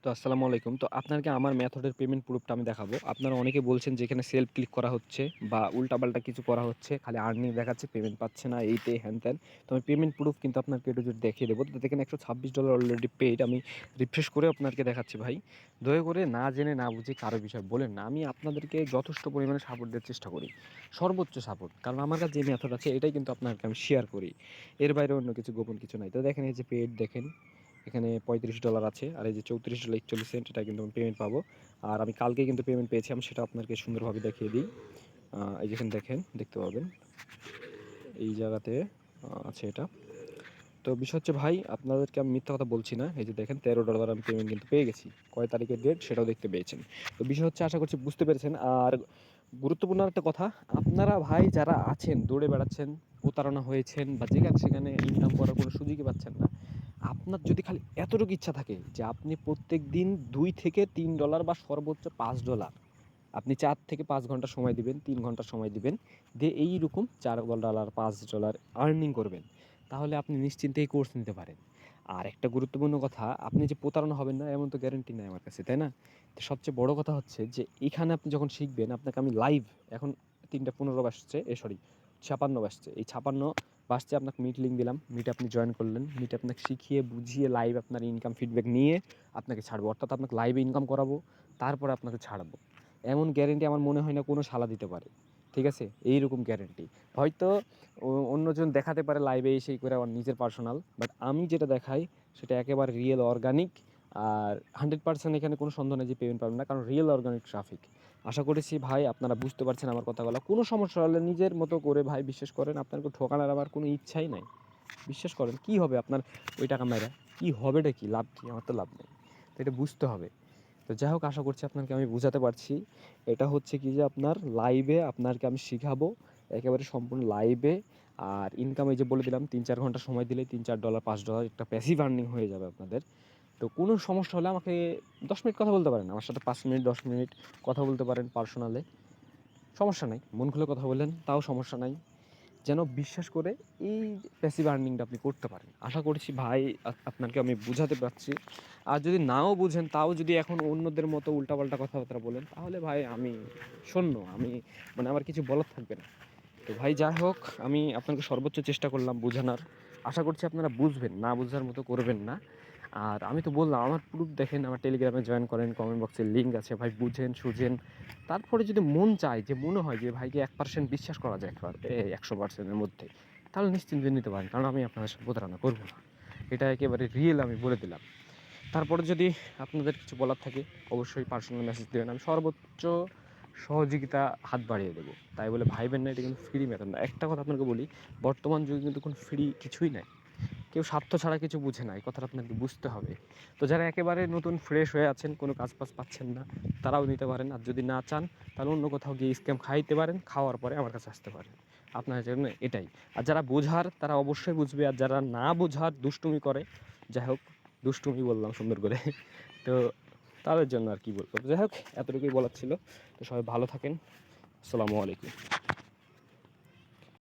তো আসসালামু আলাইকুম। তো আপনাকে আমার মেথডের পেমেন্ট প্রুফটা আমি দেখাবো। আপনারা অনেকে বলছেন যে এখানে সেলফ ক্লিক করা হচ্ছে বা উল্টাপাল্টা কিছু করা হচ্ছে। খালি আর্নিং দেখাচ্ছে, পেমেন্ট পাচ্ছে না, এই হ্যান-ত্যান। তো আমি পেমেন্ট প্রুফ কিন্তু আপনাকে একটু যদি দেখিয়ে দেবো। তো দেখেন $126 অলরেডি পেইড। আমি রিফ্রেশ করে আপনাকে দেখাচ্ছি ভাই। দয়া করে না জেনে না বুঝে কারো বিষয়ে বলেন না। আমি আপনাদেরকে যথেষ্ট পরিমাণে সাপোর্ট দেওয়ার চেষ্টা করি। সর্বোচ্চ সাপোর্ট। কারণ আমার কাছে যে মেথড আছে এটাই কিন্তু আপনাকে আমি শেয়ার করি। এর বাইরে অন্য কিছু গোপন কিছু নাই। তো দেখেন এই যে পেইড দেখেন। এখানে $35 আছে আর এই যে $34.41 এটা কিন্তু আমি পেমেন্ট পাবো। আর আমি কালকে কিন্তু পেমেন্ট পেয়েছি, আমি সেটা আপনাকে সুন্দরভাবে দেখিয়ে দিই। এই যেখানে দেখেন, দেখতে পাবেন এই জায়গাতে আছে এটা। তো বিষয় হচ্ছে ভাই, আপনাদেরকে আমি মিথ্যা কথা বলছি না। এই যে দেখেন $13 আমি পেমেন্ট কিন্তু পেয়ে গেছি। কয় তারিখের ডেট সেটাও দেখতে পেয়েছেন। তো বিষয় হচ্ছে আশা করছি বুঝতে পেরেছেন। আর গুরুত্বপূর্ণ একটা কথা, আপনারা ভাই যারা আছেন দৌড়ে বেড়াচ্ছেন, প্রতারণা হয়েছেন বা যেখানে সেখানে ইনকাম করার কোনো সুযোগই পাচ্ছেন না, আপনার যদি খালি এতটুকু ইচ্ছা থাকে যে আপনি প্রত্যেকদিন $2 থেকে $3 বা সর্বোচ্চ $5 আপনি 4 থেকে 5 ঘন্টা সময় দিবেন, 3 ঘন্টা সময় দিবেন, দিয়ে এইরকম $4 $5 আর্নিং করবেন, তাহলে আপনি নিশ্চিন্তে এই কোর্স নিতে পারেন। আর একটা গুরুত্বপূর্ণ কথা, আপনি যে প্রতারণা হবেন না এমন তো গ্যারান্টি নাই আমার কাছে, তাই না? তো সবচেয়ে বড় কথা হচ্ছে যে এখানে আপনি যখন শিখবেন, আপনাকে আমি লাইভ এখন 3টা 15 বাজছে, সরি 56 বাজছে। এই 56 বাজছে আপনাকে মিট লিঙ্ক দিলাম, মিটে আপনি জয়েন করলেন, মিটে আপনাকে শিখিয়ে বুঝিয়ে লাইভ আপনার ইনকাম ফিডব্যাক নিয়ে আপনাকে ছাড়বো, অর্থাৎ আপনাকে লাইভে ইনকাম করাবো, তারপরে আপনাকে ছাড়বো। এমন গ্যারেন্টি আমার মনে হয় না কোনো শালা দিতে পারে। ঠিক আছে? এইরকম গ্যারেন্টি। হয়তো অন্যজন দেখাতে পারে লাইভে এসেই করে আমার নিজের পার্সোনাল, বাট আমি যেটা দেখাই সেটা একেবারে রিয়েল অর্গানিক। আর 100% এখানে কোনো সন্দেহ নেই যে পেমেন্ট পাবেন না, কারণ রিয়েল অর্গানিক ট্রাফিক। আশা করেছি ভাই আপনারা বুঝতে পারছেন আমার কথাগুলো। কোনো সমস্যা হলে নিজের মতো করে ভাই বিশ্বাস করেন, আপনাকে ঠকানোর আমার কোনো ইচ্ছাই নাই। বিশ্বাস করেন, কী হবে আপনার ওই টাকা মেরে? কী হবেটা কী? লাভ কী? আমার তো লাভ নেই। তো এটা বুঝতে হবে। তো যাই হোক, আশা করছি আপনাকে আমি বুঝাতে পারছি। এটা হচ্ছে কি যে আপনার লাইভে আপনাকে আমি শিখাবো, একেবারে সম্পূর্ণ লাইভে। আর ইনকাম এই যে বলে দিলাম, 3-4 ঘন্টা সময় দিলেই $3-4 $5 একটা প্যাসিভ আর্নিং হয়ে যাবে আপনাদের। তো কোনো সমস্যা হলে আমাকে 10 মিনিট কথা বলতে পারেন, আমার সাথে 5 মিনিট 10 মিনিট কথা বলতে পারেন পার্সোনালে। সমস্যা নাই, মন খুলে কথা বলেন, তাও সমস্যা নাই। যেন বিশ্বাস করে এই প্যাসিভ আর্নিংটা আপনি করতে পারেন। আশা করছি ভাই আপনাকে আমি বুঝাতে পারছি। আর যদি নাও বুঝেন, তাও যদি এখন অন্যদের মতো উল্টাপাল্টা কথাবার্তা বলেন, তাহলে ভাই আমি শূন্য, আমি মানে আমার কিছু বলার থাকবে না। তো ভাই যাই হোক, আমি আপনাকে সর্বোচ্চ চেষ্টা করলাম বোঝানোর। আশা করছি আপনারা বুঝবেন, না বুঝার মতো করবেন না। আর আমি তো বললাম আমার প্রুফ দেখেন, আমার টেলিগ্রামে জয়েন করেন, কমেন্ট বক্সে লিঙ্ক আছে ভাই, বুঝেন সুঝেন। তারপরে যদি মন চায়, যে মনে হয় যে ভাইকে 1% বিশ্বাস করা যায় 100%-এর মধ্যে, তাহলে নিশ্চিন্তে নিতে পারেন, কারণ আমি আপনাদের সাথে প্রতারণা করবো না। এটা একেবারে রিয়েল আমি বলে দিলাম। তারপরে যদি আপনাদের কিছু বলার থাকে, অবশ্যই পার্সোনাল মেসেজ দেবেন, আমি সর্বোচ্চ সহযোগিতা হাত বাড়িয়ে দেবো। তাই বলে ভাইবেন না এটা কিন্তু ফ্রি মেথড না। একটা কথা আপনাকে বলি, বর্তমান যুগে কিন্তু কোনো ফ্রি কিছুই নাই। কেউ স্বার্থ ছাড়া কিছু বুঝে না, এই কথাটা আপনাকে বুঝতে হবে। তো যারা একেবারে নতুন ফ্রেশ হয়ে আছেন, কোনো কাজ বাজ পাচ্ছেন না, তারাও নিতে পারেন। আর যদি না চান, তাহলে অন্য কোথাও গিয়ে স্ক্যাম খাইতে পারেন, খাওয়ার পরে আমার কাছে আসতে পারেন। আপনার জন্য এটাই। আর যারা বোঝার তারা অবশ্যই বুঝবে, আর যারা না বোঝার দুষ্টুমি করে, যাই হোক, দুষ্টুমি বললাম সুন্দর করে, তো তাদের জন্য আর কি বলবো। যাই হোক, এতটুকুই বলার ছিল। তো সবাই ভালো থাকেন। আসসালামু আলাইকুম।